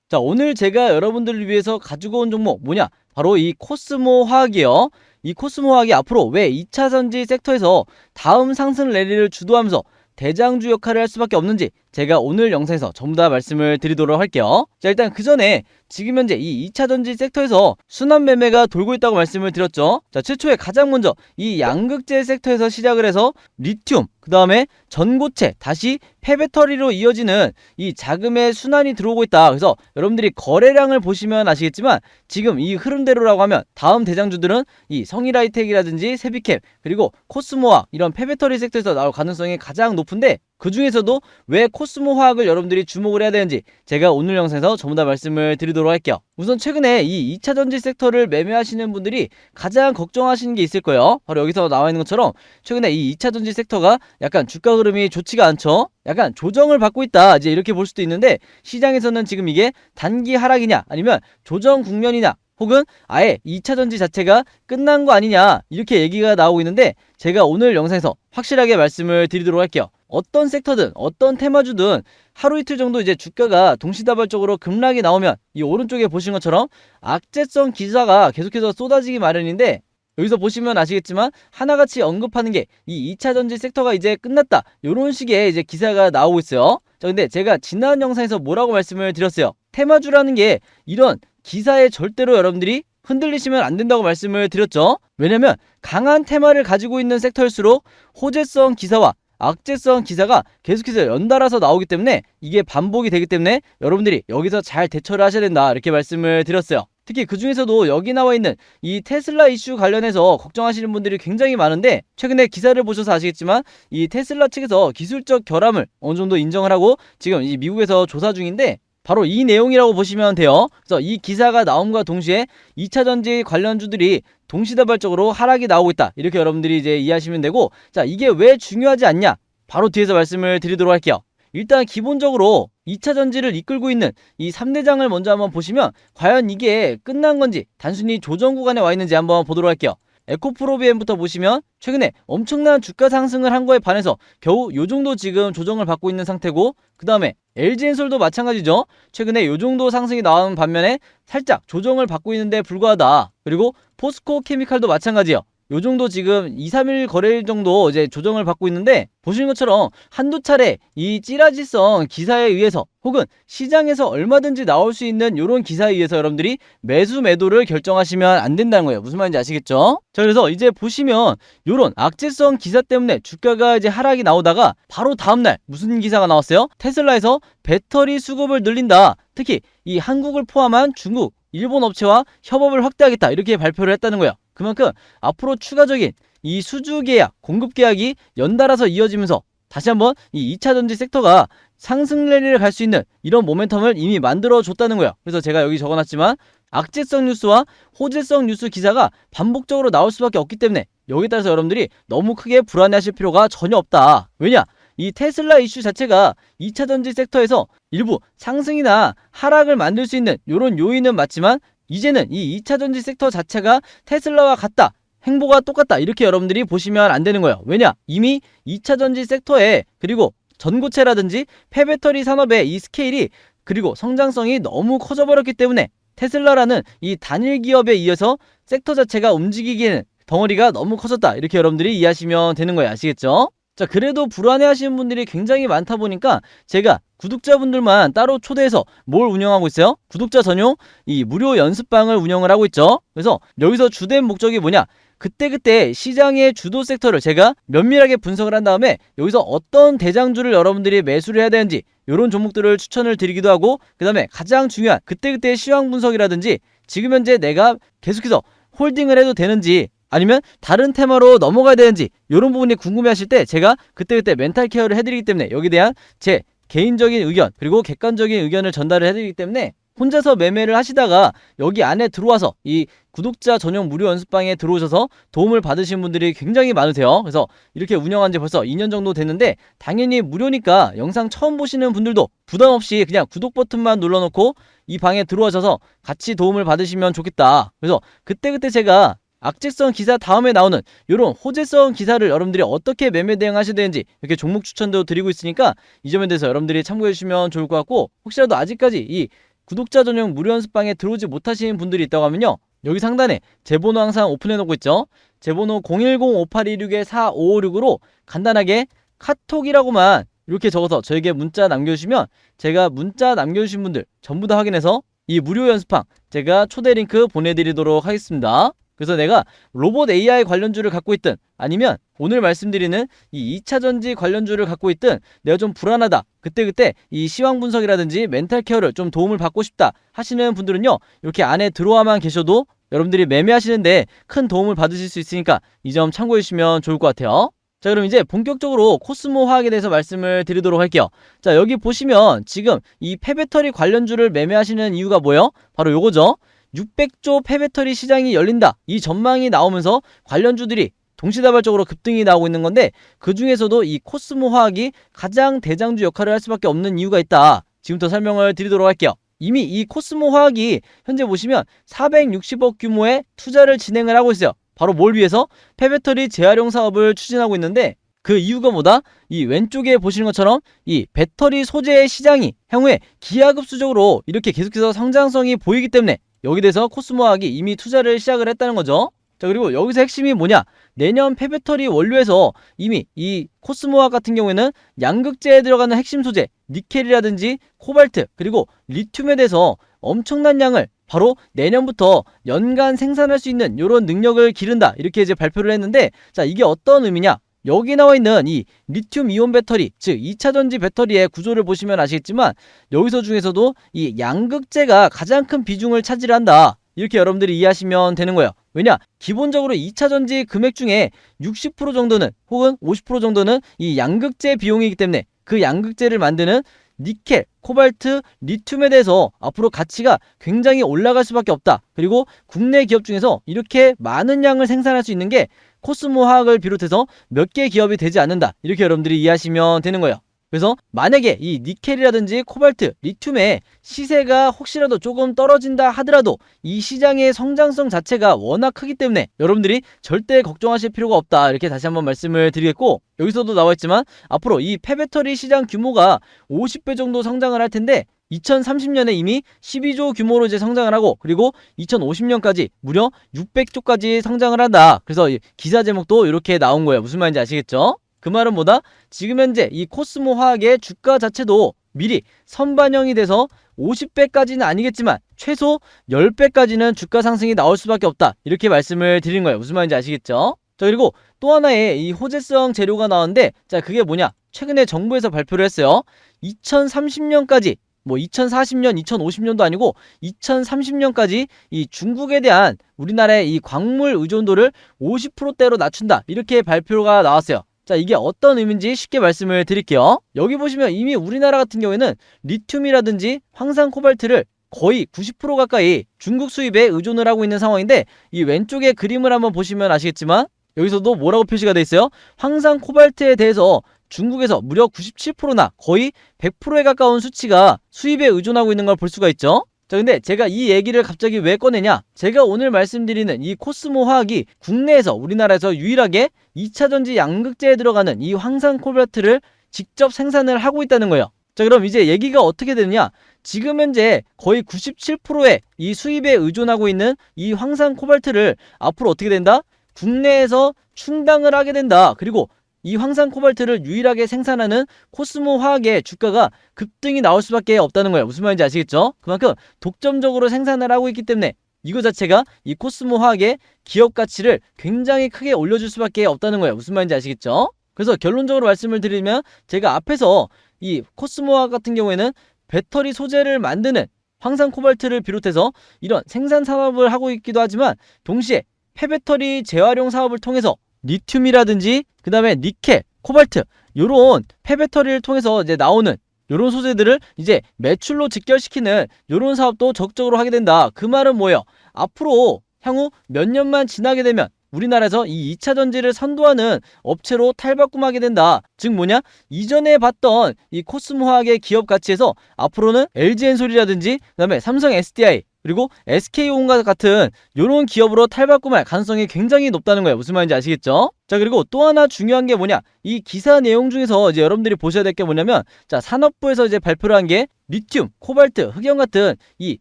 자, 오늘 제가 여러분들을 위해서 가지고 온 종목 뭐냐? 바로 이 코스모 화학이에요. 이 코스모 화학이 앞으로 왜 2차 전지 섹터에서 다음 상승 랠리를 주도하면서 대장주 역할을 할 수밖에 없는지 제가 오늘 영상에서 전부 다 말씀을 드리도록 할게요. 자, 일단 그 전에 지금 현재 이 2차 전지 섹터에서 순환 매매가 돌고 있다고 말씀을 드렸죠. 자, 최초에 가장 먼저 이 양극재 섹터에서 시작을 해서 리튬, 그 다음에 전고체, 다시 폐배터리로 이어지는 이 자금의 순환이 들어오고 있다. 그래서 여러분들이 거래량을 보시면 아시겠지만 지금 이 흐름대로라고 하면 다음 대장주들은 이 성일하이텍이라든지 세비캡, 그리고 코스모화, 이런 폐배터리 섹터에서 나올 가능성이 가장 높은데, 그 중에서도 왜 코스모 화학을 여러분들이 주목을 해야 되는지 제가 오늘 영상에서 전부 다 말씀을 드리도록 할게요. 우선 최근에 이 2차 전지 섹터를 매매하시는 분들이 가장 걱정하시는 게 있을 거예요. 바로 여기서 나와 있는 것처럼 최근에 이 2차 전지 섹터가 약간 주가 흐름이 좋지가 않죠. 약간 조정을 받고 있다, 이제 이렇게 볼 수도 있는데, 시장에서는 지금 이게 단기 하락이냐 아니면 조정 국면이냐, 혹은 아예 2차 전지 자체가 끝난 거 아니냐, 이렇게 얘기가 나오고 있는데, 제가 오늘 영상에서 확실하게 말씀을 드리도록 할게요. 어떤 섹터든 어떤 테마주든 하루 이틀 정도 이제 주가가 동시다발적으로 급락이 나오면 이 오른쪽에 보신 것처럼 악재성 기사가 계속해서 쏟아지기 마련인데, 여기서 보시면 아시겠지만 하나같이 언급하는 게 이 2차 전지 섹터가 이제 끝났다, 요런 식의 이제 기사가 나오고 있어요. 자, 근데 제가 지난 영상에서 뭐라고 말씀을 드렸어요? 테마주라는 게 이런 기사에 절대로 여러분들이 흔들리시면 안 된다고 말씀을 드렸죠. 왜냐면 강한 테마를 가지고 있는 섹터일수록 호재성 기사와 악재성 기사가 계속해서 연달아서 나오기 때문에 이게 반복이 되기 때문에 여러분들이 여기서 잘 대처를 하셔야 된다, 이렇게 말씀을 드렸어요. 특히 그 중에서도 여기 나와 있는 이 테슬라 이슈 관련해서 걱정하시는 분들이 굉장히 많은데, 최근에 기사를 보셔서 아시겠지만 이 테슬라 측에서 기술적 결함을 어느 정도 인정을 하고 지금 이 미국에서 조사 중인데, 바로 이 내용이라고 보시면 돼요. 그래서 이 기사가 나옴과 동시에 2차 전지 관련주들이 동시다발적으로 하락이 나오고 있다, 이렇게 여러분들이 이제 이해하시면 되고, 자, 이게 왜 중요하지 않냐, 바로 뒤에서 말씀을 드리도록 할게요. 일단 기본적으로 2차 전지를 이끌고 있는 이 3대장을 먼저 한번 보시면 과연 이게 끝난 건지 단순히 조정 구간에 와 있는지 한번 보도록 할게요. 에코프로비엠부터 보시면 최근에 엄청난 주가 상승을 한 거에 반해서 겨우 요 정도 지금 조정을 받고 있는 상태고, 그 다음에 LG엔솔도 마찬가지죠. 최근에 요 정도 상승이 나오는 반면에 살짝 조정을 받고 있는데 불과하다. 그리고 포스코 케미칼도 마찬가지예요. 요 정도 지금 2, 3일 거래일 정도 이제 조정을 받고 있는데, 보시는 것처럼 한두 차례 이 찌라지성 기사에 의해서 혹은 시장에서 얼마든지 나올 수 있는 요런 기사에 의해서 여러분들이 매수 매도를 결정하시면 안 된다는 거예요. 무슨 말인지 아시겠죠? 자, 그래서 이제 보시면 요런 악재성 기사 때문에 주가가 이제 하락이 나오다가 바로 다음날 무슨 기사가 나왔어요? 테슬라에서 배터리 수급을 늘린다, 특히 이 한국을 포함한 중국, 일본 업체와 협업을 확대하겠다, 이렇게 발표를 했다는 거예요. 그만큼 앞으로 추가적인 이 수주 계약, 공급 계약이 연달아서 이어지면서 다시 한번 이 2차 전지 섹터가 상승 랠리를 갈 수 있는 이런 모멘텀을 이미 만들어 줬다는 거예요. 그래서 제가 여기 적어놨지만 악재성 뉴스와 호재성 뉴스 기사가 반복적으로 나올 수밖에 없기 때문에 여기에 따라서 여러분들이 너무 크게 불안해하실 필요가 전혀 없다. 왜냐? 이 테슬라 이슈 자체가 2차 전지 섹터에서 일부 상승이나 하락을 만들 수 있는 이런 요인은 맞지만, 이제는 이 2차 전지 섹터 자체가 테슬라와 같다, 행보가 똑같다, 이렇게 여러분들이 보시면 안 되는 거예요. 왜냐? 이미 2차 전지 섹터에, 그리고 전고체라든지 폐배터리 산업의 이 스케일이 그리고 성장성이 너무 커져버렸기 때문에 테슬라라는 이 단일 기업에 이어서 섹터 자체가 움직이기에는 덩어리가 너무 커졌다, 이렇게 여러분들이 이해하시면 되는 거예요. 아시겠죠? 자, 그래도 불안해하시는 분들이 굉장히 많다 보니까 제가 구독자분들만 따로 초대해서 뭘 운영하고 있어요? 구독자 전용 이 무료 연습방을 운영을 하고 있죠. 그래서 여기서 주된 목적이 뭐냐? 그때그때 시장의 주도 섹터를 제가 면밀하게 분석을 한 다음에 여기서 어떤 대장주를 여러분들이 매수를 해야 되는지 이런 종목들을 추천을 드리기도 하고, 그 다음에 가장 중요한 그때그때 시황 분석이라든지 지금 현재 내가 계속해서 홀딩을 해도 되는지 아니면 다른 테마로 넘어가야 되는지 이런 부분이 궁금해하실 때 제가 그때그때 멘탈 케어를 해드리기 때문에 여기에 대한 제 개인적인 의견 그리고 객관적인 의견을 전달을 해드리기 때문에 혼자서 매매를 하시다가 여기 안에 들어와서 이 구독자 전용 무료 연습방에 들어오셔서 도움을 받으신 분들이 굉장히 많으세요. 그래서 이렇게 운영한 지 벌써 2년 정도 됐는데, 당연히 무료니까 영상 처음 보시는 분들도 부담 없이 그냥 구독 버튼만 눌러놓고 이 방에 들어와셔서 같이 도움을 받으시면 좋겠다. 그래서 그때그때 제가 악재성 기사 다음에 나오는 이런 호재성 기사를 여러분들이 어떻게 매매 대응하셔야 되는지 이렇게 종목 추천도 드리고 있으니까 이 점에 대해서 여러분들이 참고해 주시면 좋을 것 같고, 혹시라도 아직까지 이 구독자 전용 무료 연습방에 들어오지 못하시는 분들이 있다고 하면요, 여기 상단에 제 번호 항상 오픈해 놓고 있죠. 제 번호 010-5826-4556으로 간단하게 카톡이라고만 이렇게 적어서 저에게 문자 남겨주시면 제가 문자 남겨주신 분들 전부 다 확인해서 이 무료 연습방 제가 초대 링크 보내드리도록 하겠습니다. 그래서 내가 로봇 AI 관련주를 갖고 있든 아니면 오늘 말씀드리는 이 2차전지 관련주를 갖고 있든 내가 좀 불안하다, 그때 이 시황 분석이라든지 멘탈 케어를 좀 도움을 받고 싶다 하시는 분들은요, 이렇게 안에 들어와만 계셔도 여러분들이 매매하시는데 큰 도움을 받으실 수 있으니까 이 점 참고해 주시면 좋을 것 같아요. 자, 그럼 이제 본격적으로 코스모 화학에 대해서 말씀을 드리도록 할게요. 자, 여기 보시면 지금 이 폐배터리 관련주를 매매하시는 이유가 뭐예요? 바로 요거죠. 600조 폐배터리 시장이 열린다, 이 전망이 나오면서 관련주들이 동시다발적으로 급등이 나오고 있는 건데, 그 중에서도 이 코스모 화학이 가장 대장주 역할을 할 수밖에 없는 이유가 있다. 지금부터 설명을 드리도록 할게요. 이미 이 코스모 화학이 현재 보시면 460억 규모의 투자를 진행을 하고 있어요. 바로 뭘 위해서? 폐배터리 재활용 사업을 추진하고 있는데, 그 이유가 뭐다? 이 왼쪽에 보시는 것처럼 이 배터리 소재의 시장이 향후에 기하급수적으로 이렇게 계속해서 성장성이 보이기 때문에 여기 대해서 코스모 화학이 이미 투자를 시작을 했다는 거죠. 자, 그리고 여기서 핵심이 뭐냐? 내년 폐배터리 원료에서 이미 이 코스모 화학 같은 경우에는 양극재에 들어가는 핵심 소재 니켈이라든지 코발트 그리고 리튬에 대해서 엄청난 양을 바로 내년부터 연간 생산할 수 있는 이런 능력을 기른다, 이렇게 이제 발표를 했는데, 자, 이게 어떤 의미냐? 여기 나와 있는 이 리튬 이온 배터리, 즉 2차전지 배터리의 구조를 보시면 아시겠지만 여기서 중에서도 이 양극재가 가장 큰 비중을 차지한다, 이렇게 여러분들이 이해하시면 되는 거예요. 왜냐? 기본적으로 2차전지 금액 중에 60% 정도는 혹은 50% 정도는 이 양극재 비용이기 때문에 그 양극재를 만드는 니켈, 코발트, 리튬에 대해서 앞으로 가치가 굉장히 올라갈 수밖에 없다. 그리고 국내 기업 중에서 이렇게 많은 양을 생산할 수 있는 게 코스모 화학을 비롯해서 몇 개 기업이 되지 않는다, 이렇게 여러분들이 이해하시면 되는 거예요. 그래서 만약에 이 니켈이라든지 코발트, 리튬의 시세가 혹시라도 조금 떨어진다 하더라도 이 시장의 성장성 자체가 워낙 크기 때문에 여러분들이 절대 걱정하실 필요가 없다, 이렇게 다시 한번 말씀을 드리겠고, 여기서도 나와있지만 앞으로 이 폐배터리 시장 규모가 50배 정도 성장을 할 텐데 2030년에 이미 12조 규모로 이제 성장을 하고, 그리고 2050년까지 무려 600조까지 성장을 한다. 그래서 기사 제목도 이렇게 나온 거예요. 무슨 말인지 아시겠죠? 그 말은 뭐다? 지금 현재 이 코스모 화학의 주가 자체도 미리 선반영이 돼서 50배까지는 아니겠지만 최소 10배까지는 주가 상승이 나올 수밖에 없다, 이렇게 말씀을 드린 거예요. 무슨 말인지 아시겠죠? 자, 그리고 또 하나의 이 호재성 재료가 나왔는데, 자, 그게 뭐냐? 최근에 정부에서 발표를 했어요. 2030년까지, 뭐 2040년, 2050년도 아니고 2030년까지 이 중국에 대한 우리나라의 이 광물 의존도를 50%대로 낮춘다, 이렇게 발표가 나왔어요. 자, 이게 어떤 의미인지 쉽게 말씀을 드릴게요. 여기 보시면 이미 우리나라 같은 경우에는 리튬이라든지 황산 코발트를 거의 90% 가까이 중국 수입에 의존을 하고 있는 상황인데, 이 왼쪽에 그림을 한번 보시면 아시겠지만 여기서도 뭐라고 표시가 돼 있어요? 황산 코발트에 대해서 중국에서 무려 97%나 거의 100%에 가까운 수치가 수입에 의존하고 있는 걸 볼 수가 있죠. 자, 근데 제가 이 얘기를 갑자기 왜 꺼내냐? 제가 오늘 말씀드리는 이 코스모 화학이 국내에서, 우리나라에서 유일하게 2차전지 양극재에 들어가는 이 황산 코발트를 직접 생산을 하고 있다는 거예요. 자, 그럼 이제 얘기가 어떻게 되느냐? 지금 현재 거의 97%의 이 수입에 의존하고 있는 이 황산 코발트를 앞으로 어떻게 된다? 국내에서 충당을 하게 된다. 그리고 이 황산 코발트를 유일하게 생산하는 코스모 화학의 주가가 급등이 나올 수밖에 없다는 거예요. 무슨 말인지 아시겠죠? 그만큼 독점적으로 생산을 하고 있기 때문에 이거 자체가 이 코스모 화학의 기업 가치를 굉장히 크게 올려줄 수밖에 없다는 거예요. 무슨 말인지 아시겠죠? 그래서 결론적으로 말씀을 드리면, 제가 앞에서 이 코스모 화학 같은 경우에는 배터리 소재를 만드는 황산 코발트를 비롯해서 이런 생산 산업을 하고 있기도 하지만 동시에 폐배터리 재활용 사업을 통해서 리튬이라든지 그 다음에 니켈, 코발트, 요런 폐배터리를 통해서 이제 나오는 요런 소재들을 이제 매출로 직결시키는 요런 사업도 적극적으로 하게 된다. 그 말은 뭐예요? 앞으로 향후 몇 년만 지나게 되면 우리나라에서 이 2차전지를 선도하는 업체로 탈바꿈하게 된다. 즉 뭐냐? 이전에 봤던 이 코스모 화학의 기업 가치에서 앞으로는 LG엔솔이라든지 그 다음에 삼성 SDI, 그리고 SK온과 같은 이런 기업으로 탈바꿈할 가능성이 굉장히 높다는 거예요. 무슨 말인지 아시겠죠? 자, 그리고 또 하나 중요한 게 뭐냐, 이 기사 내용 중에서 이제 여러분들이 보셔야 될 게 뭐냐면, 자, 산업부에서 이제 발표를 한 게 리튬, 코발트, 흑연 같은 이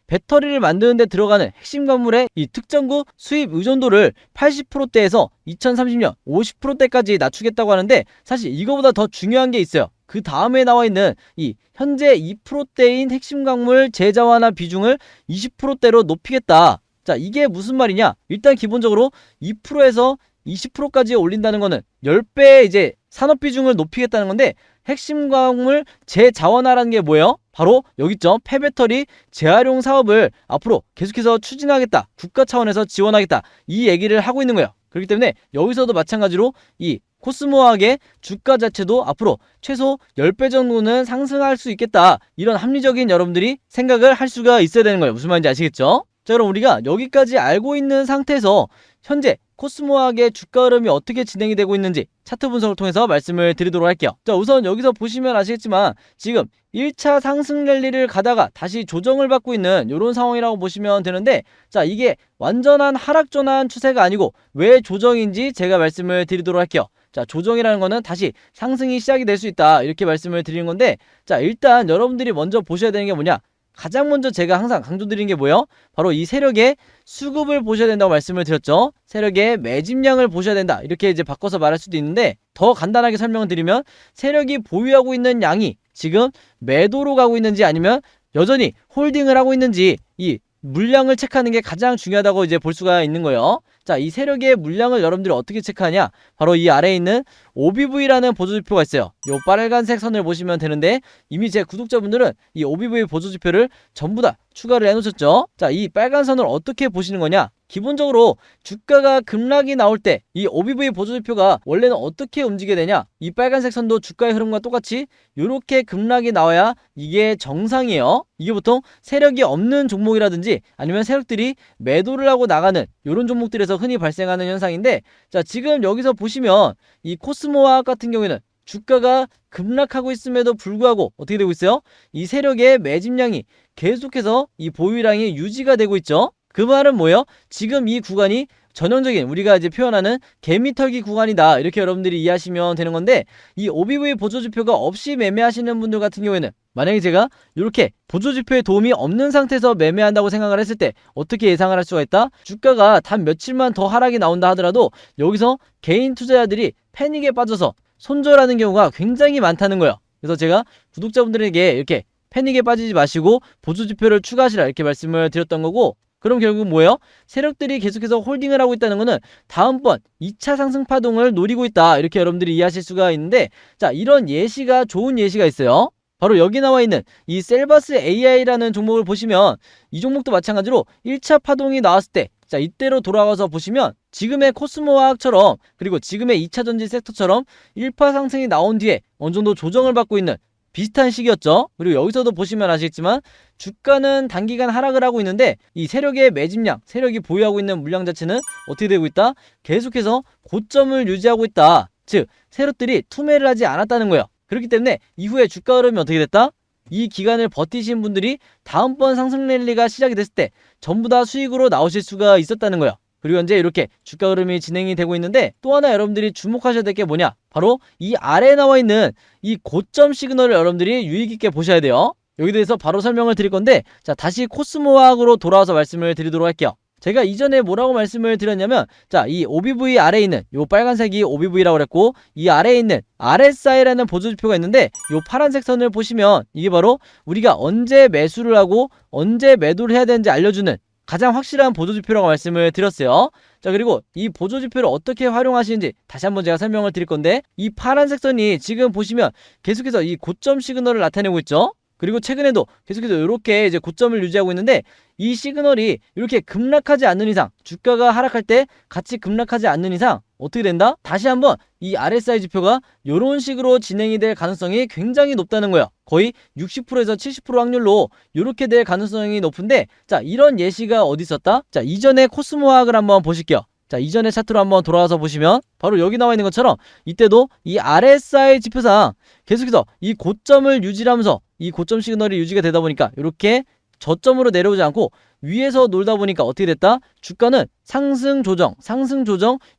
배터리를 만드는 데 들어가는 핵심 광물의 이 특정구 수입 의존도를 80%대에서 2030년 50%대까지 낮추겠다고 하는데, 사실 이거보다 더 중요한 게 있어요. 그 다음에 나와 있는 이 현재 2%대인 핵심 광물 재자원화 비중을 20%대로 높이겠다. 자, 이게 무슨 말이냐? 일단 기본적으로 2%에서 20%까지 올린다는 거는 10배의 이제 산업 비중을 높이겠다는 건데, 핵심 광물 재자원화라는 게 뭐예요? 바로 여기 있죠. 폐배터리 재활용 사업을 앞으로 계속해서 추진하겠다. 국가 차원에서 지원하겠다. 이 얘기를 하고 있는 거예요. 그렇기 때문에 여기서도 마찬가지로 이 코스모화학의 주가 자체도 앞으로 최소 10배 정도는 상승할 수 있겠다. 이런 합리적인 여러분들이 생각을 할 수가 있어야 되는 거예요. 무슨 말인지 아시겠죠? 자, 그럼 우리가 여기까지 알고 있는 상태에서 현재 코스모화학의 주가 흐름이 어떻게 진행이 되고 있는지 차트 분석을 통해서 말씀을 드리도록 할게요. 자, 우선 여기서 보시면 아시겠지만 지금 1차 상승 랠리를 가다가 다시 조정을 받고 있는 이런 상황이라고 보시면 되는데, 자, 이게 완전한 하락 전환 추세가 아니고 왜 조정인지 제가 말씀을 드리도록 할게요. 자, 조정이라는 거는 다시 상승이 시작이 될 수 있다, 이렇게 말씀을 드리는 건데, 자, 일단 여러분들이 먼저 보셔야 되는 게 뭐냐, 가장 먼저 제가 항상 강조드리는 게 뭐예요? 바로 이 세력의 수급을 보셔야 된다고 말씀을 드렸죠. 세력의 매집량을 보셔야 된다, 이렇게 이제 바꿔서 말할 수도 있는데, 더 간단하게 설명을 드리면 세력이 보유하고 있는 양이 지금 매도로 가고 있는지 아니면 여전히 홀딩을 하고 있는지, 이 물량을 체크하는 게 가장 중요하다고 이제 볼 수가 있는 거예요. 자, 이 세력의 물량을 여러분들이 어떻게 체크하냐, 바로 이 아래에 있는 OBV라는 보조지표가 있어요. 요 빨간색 선을 보시면 되는데, 이미 제 구독자분들은 이 OBV 보조지표를 전부 다 추가를 해놓으셨죠. 자, 이 빨간 선을 어떻게 보시는 거냐, 기본적으로 주가가 급락이 나올 때 이 OBV 보조지표가 원래는 어떻게 움직여야 되냐, 이 빨간색 선도 주가의 흐름과 똑같이 이렇게 급락이 나와야 이게 정상이에요. 이게 보통 세력이 없는 종목이라든지 아니면 세력들이 매도를 하고 나가는 이런 종목들에서 흔히 발생하는 현상인데, 자, 지금 여기서 보시면 이 코스모화학 같은 경우에는 주가가 급락하고 있음에도 불구하고 어떻게 되고 있어요? 이 세력의 매집량이 계속해서 이 보유량이 유지가 되고 있죠. 그 말은 뭐예요? 지금 이 구간이 전형적인 우리가 이제 표현하는 개미털기 구간이다, 이렇게 여러분들이 이해하시면 되는 건데, 이 OBV 보조지표가 없이 매매하시는 분들 같은 경우에는 만약에 제가 이렇게 보조지표에 도움이 없는 상태에서 매매한다고 생각을 했을 때 어떻게 예상을 할 수가 있다? 주가가 단 며칠만 더 하락이 나온다 하더라도 여기서 개인 투자자들이 패닉에 빠져서 손절하는 경우가 굉장히 많다는 거예요. 그래서 제가 구독자분들에게 이렇게 패닉에 빠지지 마시고 보조지표를 추가하시라, 이렇게 말씀을 드렸던 거고, 그럼 결국 뭐예요? 세력들이 계속해서 홀딩을 하고 있다는 거는 다음번 2차 상승 파동을 노리고 있다, 이렇게 여러분들이 이해하실 수가 있는데, 자, 이런 예시가, 좋은 예시가 있어요. 바로 여기 나와 있는 이 셀바스 AI라는 종목을 보시면 이 종목도 마찬가지로 1차 파동이 나왔을 때, 자, 이때로 돌아가서 보시면 지금의 코스모화학처럼, 그리고 지금의 2차 전지 섹터처럼 1파 상승이 나온 뒤에 어느 정도 조정을 받고 있는 비슷한 시기였죠. 그리고 여기서도 보시면 아시겠지만 주가는 단기간 하락을 하고 있는데 이 세력의 매집량, 세력이 보유하고 있는 물량 자체는 어떻게 되고 있다? 계속해서 고점을 유지하고 있다. 즉 세력들이 투매를 하지 않았다는 거예요. 그렇기 때문에 이후에 주가 흐름이 어떻게 됐다? 이 기간을 버티신 분들이 다음번 상승 랠리가 시작이 됐을 때 전부 다 수익으로 나오실 수가 있었다는 거예요. 그리고 현재 이렇게 주가 흐름이 진행이 되고 있는데, 또 하나 여러분들이 주목하셔야 될 게 뭐냐, 바로 이 아래에 나와 있는 이 고점 시그널을 여러분들이 유의 깊게 보셔야 돼요. 여기 대해서 바로 설명을 드릴 건데, 자, 다시 코스모화학으로 돌아와서 말씀을 드리도록 할게요. 제가 이전에 뭐라고 말씀을 드렸냐면, 자, 이 OBV 아래에 있는 요 빨간색이 OBV라고 그랬고, 이 아래에 있는 RSI라는 보조지표가 있는데, 요 파란색 선을 보시면 이게 바로 우리가 언제 매수를 하고 언제 매도를 해야 되는지 알려주는 가장 확실한 보조지표라고 말씀을 드렸어요. 자, 그리고 이 보조지표를 어떻게 활용하시는지 다시 한번 제가 설명을 드릴 건데, 이 파란색 선이 지금 보시면 계속해서 이 고점 시그널을 나타내고 있죠. 그리고 최근에도 계속해서 이렇게 이제 고점을 유지하고 있는데, 이 시그널이 이렇게 급락하지 않는 이상, 주가가 하락할 때 같이 급락하지 않는 이상 어떻게 된다? 다시 한번 이 RSI 지표가 이런 식으로 진행이 될 가능성이 굉장히 높다는 거예요. 거의 60%에서 70% 확률로 이렇게 될 가능성이 높은데, 자, 이런 예시가 어디 있었다? 자, 이전에 코스모화학을 한번 보실게요. 자, 이전의 차트로 한번 돌아와서 보시면 바로 여기 나와 있는 것처럼 이때도 이 RSI 지표상 계속해서 이 고점을 유지하면서 이 고점 시그널이 유지가 되다 보니까 이렇게 저점으로 내려오지 않고 위에서 놀다 보니까 어떻게 됐다? 주가는 상승 조정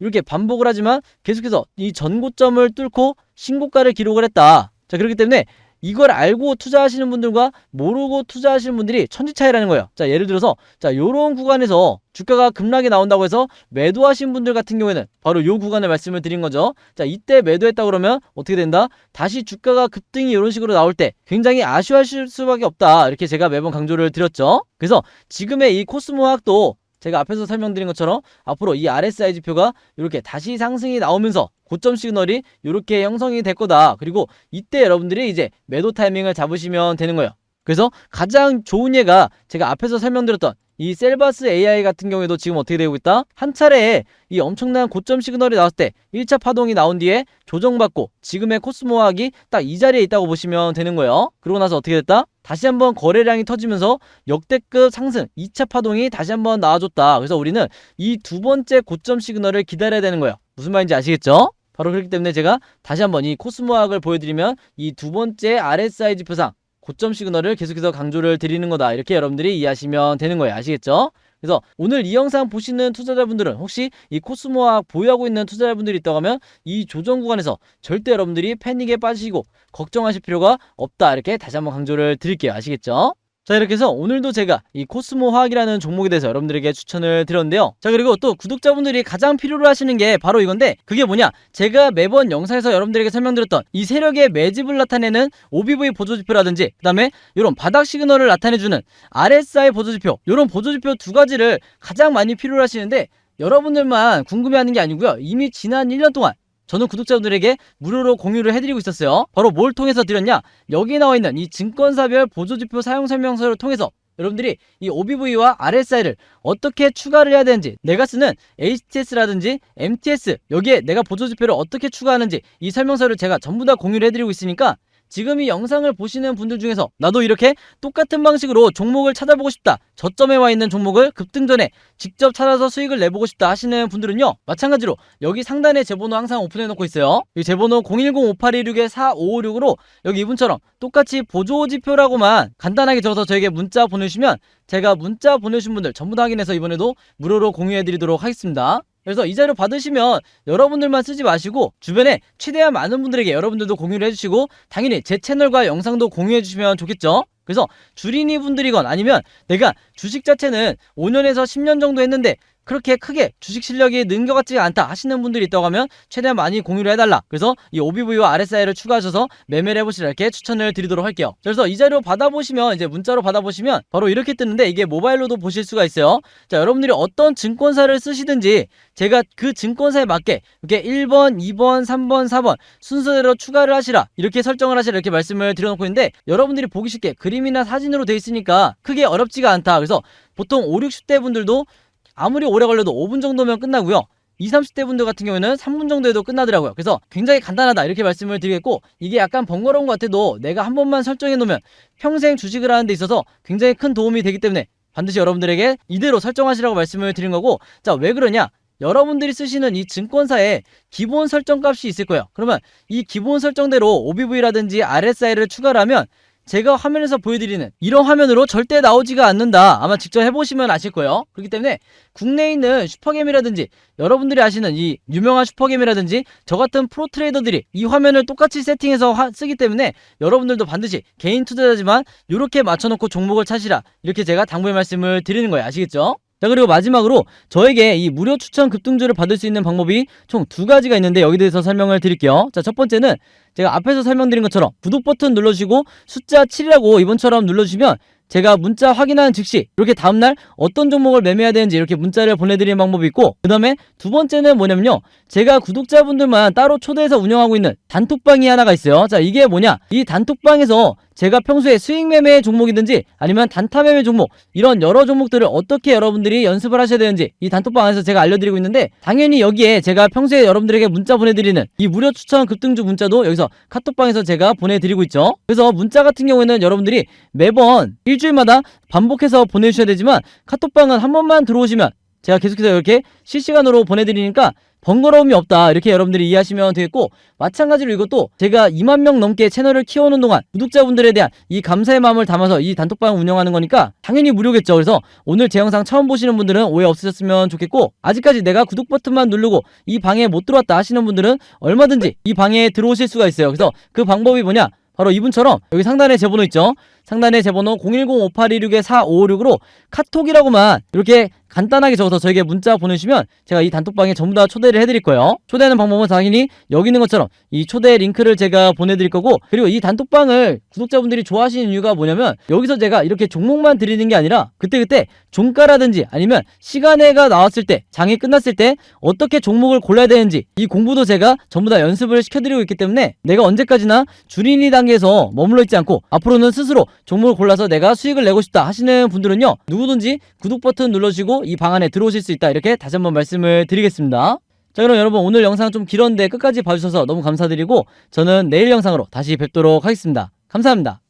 이렇게 반복을 하지만 계속해서 이 전고점을 뚫고 신고가를 기록을 했다. 자, 그렇기 때문에 이걸 알고 투자하시는 분들과 모르고 투자하시는 분들이 천지 차이라는 거예요. 자, 예를 들어서 자, 요런 구간에서 주가가 급락이 나온다고 해서 매도하신 분들 같은 경우에는 바로 요 구간을 말씀을 드린 거죠. 자, 이때 매도했다 그러면 어떻게 된다? 다시 주가가 급등이 이런 식으로 나올 때 굉장히 아쉬워하실 수밖에 없다. 이렇게 제가 매번 강조를 드렸죠. 그래서 지금의 이 코스모학도 제가 앞에서 설명드린 것처럼 앞으로 이 RSI 지표가 이렇게 다시 상승이 나오면서 고점 시그널이 이렇게 형성이 될 거다. 그리고 이때 여러분들이 이제 매도 타이밍을 잡으시면 되는 거예요. 그래서 가장 좋은 예가 제가 앞에서 설명드렸던 이 셀바스 AI 같은 경우에도 지금 어떻게 되고 있다? 한 차례에 이 엄청난 고점 시그널이 나왔을 때 1차 파동이 나온 뒤에 조정받고 지금의 코스모학이 딱 이 자리에 있다고 보시면 되는 거예요. 그러고 나서 어떻게 됐다? 다시 한번 거래량이 터지면서 역대급 상승 2차 파동이 다시 한번 나와줬다. 그래서 우리는 이 두 번째 고점 시그널을 기다려야 되는 거예요. 무슨 말인지 아시겠죠? 바로 그렇기 때문에 제가 다시 한번 이 코스모학을 보여드리면 이 두 번째 RSI 지표상 고점 시그널을 계속해서 강조를 드리는 거다. 이렇게 여러분들이 이해하시면 되는 거예요. 아시겠죠? 그래서 오늘 이 영상 보시는 투자자분들은 혹시 이 코스모학 보유하고 있는 투자자분들이 있다고 하면 이 조정 구간에서 절대 여러분들이 패닉에 빠지시고 걱정하실 필요가 없다. 이렇게 다시 한번 강조를 드릴게요. 아시겠죠? 자, 이렇게 해서 오늘도 제가 이 코스모 화학이라는 종목에 대해서 여러분들에게 추천을 드렸는데요. 자, 그리고 또 구독자분들이 가장 필요로 하시는 게 바로 이건데, 그게 뭐냐? 제가 매번 영상에서 여러분들에게 설명드렸던 이 세력의 매집을 나타내는 OBV 보조지표라든지 그 다음에 이런 바닥 시그널을 나타내주는 RSI 보조지표, 이런 보조지표 두 가지를 가장 많이 필요로 하시는데, 여러분들만 궁금해하는 게 아니고요. 이미 지난 1년 동안 저는 구독자분들에게 무료로 공유를 해드리고 있었어요. 바로 뭘 통해서 드렸냐? 여기 나와 있는 이 증권사별 보조지표 사용 설명서를 통해서 여러분들이 이 OBV와 RSI를 어떻게 추가를 해야 되는지, 내가 쓰는 HTS라든지 MTS 여기에 내가 보조지표를 어떻게 추가하는지 이 설명서를 제가 전부 다 공유를 해드리고 있으니까 지금 이 영상을 보시는 분들 중에서 나도 이렇게 똑같은 방식으로 종목을 찾아보고 싶다, 저점에 와 있는 종목을 급등 전에 직접 찾아서 수익을 내보고 싶다 하시는 분들은요, 마찬가지로 여기 상단에 제 번호 항상 오픈해 놓고 있어요. 이 제 번호 010-5826-4556으로 여기 이분처럼 똑같이 보조지표라고만 간단하게 적어서 저에게 문자 보내주시면 제가 문자 보내주신 분들 전부 다 확인해서 이번에도 무료로 공유해 드리도록 하겠습니다. 그래서 이 자료 받으시면 여러분들만 쓰지 마시고 주변에 최대한 많은 분들에게 여러분들도 공유를 해주시고 당연히 제 채널과 영상도 공유해 주시면 좋겠죠. 그래서 주린이 분들이건 아니면 내가 주식 자체는 5년에서 10년 정도 했는데 그렇게 크게 주식 실력이 는 것 같지 않다 하시는 분들이 있다고 하면 최대한 많이 공유를 해달라. 그래서 이 OBV와 RSI를 추가하셔서 매매를 해보시라 이렇게 추천을 드리도록 할게요. 그래서 이 자료 받아보시면 이제 문자로 받아보시면 바로 이렇게 뜨는데 이게 모바일로도 보실 수가 있어요. 자, 여러분들이 어떤 증권사를 쓰시든지 제가 그 증권사에 맞게 이렇게 1번, 2번, 3번, 4번 순서대로 추가를 하시라 이렇게 설정을 하시라 이렇게 말씀을 드려놓고 있는데 여러분들이 보기 쉽게 그림이나 사진으로 돼 있으니까 크게 어렵지가 않다. 그래서 보통 5, 60대 분들도 아무리 오래 걸려도 5분 정도면 끝나고요. 20, 30대 분들 같은 경우에는 3분 정도에도 끝나더라고요. 그래서 굉장히 간단하다 이렇게 말씀을 드리겠고 이게 약간 번거로운 것 같아도 내가 한 번만 설정해 놓으면 평생 주식을 하는 데 있어서 굉장히 큰 도움이 되기 때문에 반드시 여러분들에게 이대로 설정하시라고 말씀을 드린 거고, 자, 왜 그러냐? 여러분들이 쓰시는 이 증권사에 기본 설정 값이 있을 거예요. 그러면 이 기본 설정대로 OBV라든지 RSI를 추가를 하면 제가 화면에서 보여드리는 이런 화면으로 절대 나오지가 않는다. 아마 직접 해보시면 아실 거예요. 그렇기 때문에 국내에 있는 슈퍼겜이라든지 여러분들이 아시는 이 유명한 슈퍼겜이라든지 저 같은 프로 트레이더들이 이 화면을 똑같이 세팅해서 쓰기 때문에 여러분들도 반드시 개인 투자자지만 이렇게 맞춰놓고 종목을 찾으라 이렇게 제가 당부의 말씀을 드리는 거예요. 아시겠죠? 자, 그리고 마지막으로 저에게 이 무료 추천 급등주를 받을 수 있는 방법이 총 2가지가 있는데 여기 대해서 설명을 드릴게요. 자, 첫 번째는 제가 앞에서 설명드린 것처럼 구독 버튼 눌러주시고 숫자 7이라고 이번처럼 눌러주시면 제가 문자 확인하는 즉시 이렇게 다음날 어떤 종목을 매매해야 되는지 이렇게 문자를 보내드리는 방법이 있고, 그 다음에 두 번째는 뭐냐면요, 제가 구독자분들만 따로 초대해서 운영하고 있는 단톡방이 하나가 있어요. 자, 이게 뭐냐, 이 단톡방에서 제가 평소에 수익 매매 종목이든지 아니면 단타 매매 종목 이런 여러 종목들을 어떻게 여러분들이 연습을 하셔야 되는지 이 단톡방 안에서 제가 알려드리고 있는데, 당연히 여기에 제가 평소에 여러분들에게 문자 보내드리는 이 무료 추천 급등주 문자도 여기서 카톡방에서 제가 보내드리고 있죠. 그래서 문자 같은 경우에는 여러분들이 매번 일주일마다 반복해서 보내주셔야 되지만 카톡방은 한 번만 들어오시면 제가 계속해서 이렇게 실시간으로 보내드리니까 번거로움이 없다, 이렇게 여러분들이 이해하시면 되겠고, 마찬가지로 이것도 제가 2만 명 넘게 채널을 키워오는 동안 구독자분들에 대한 이 감사의 마음을 담아서 이 단톡방을 운영하는 거니까 당연히 무료겠죠. 그래서 오늘 제 영상 처음 보시는 분들은 오해 없으셨으면 좋겠고, 아직까지 내가 구독 버튼만 누르고 이 방에 못 들어왔다 하시는 분들은 얼마든지 이 방에 들어오실 수가 있어요. 그래서 그 방법이 뭐냐, 바로 이분처럼 여기 상단에 제 번호 있죠. 상단에 제 번호 010-5826-4556으로 카톡이라고만 이렇게 간단하게 적어서 저에게 문자 보내주시면 제가 이 단톡방에 전부 다 초대를 해드릴 거예요. 초대하는 방법은 당연히 여기 있는 것처럼 이 초대 링크를 제가 보내드릴 거고, 그리고 이 단톡방을 구독자분들이 좋아하시는 이유가 뭐냐면, 여기서 제가 이렇게 종목만 드리는 게 아니라 그때그때 종가라든지 아니면 시간회가 나왔을 때, 장이 끝났을 때 어떻게 종목을 골라야 되는지 이 공부도 제가 전부 다 연습을 시켜드리고 있기 때문에, 내가 언제까지나 주린이 단계에서 머물러 있지 않고 앞으로는 스스로 종목을 골라서 내가 수익을 내고 싶다 하시는 분들은요, 누구든지 구독 버튼 눌러주시고 이 방 안에 들어오실 수 있다, 이렇게 다시 한번 말씀을 드리겠습니다. 자, 그럼 여러분, 오늘 영상 좀 길었는데 끝까지 봐주셔서 너무 감사드리고, 저는 내일 영상으로 다시 뵙도록 하겠습니다. 감사합니다.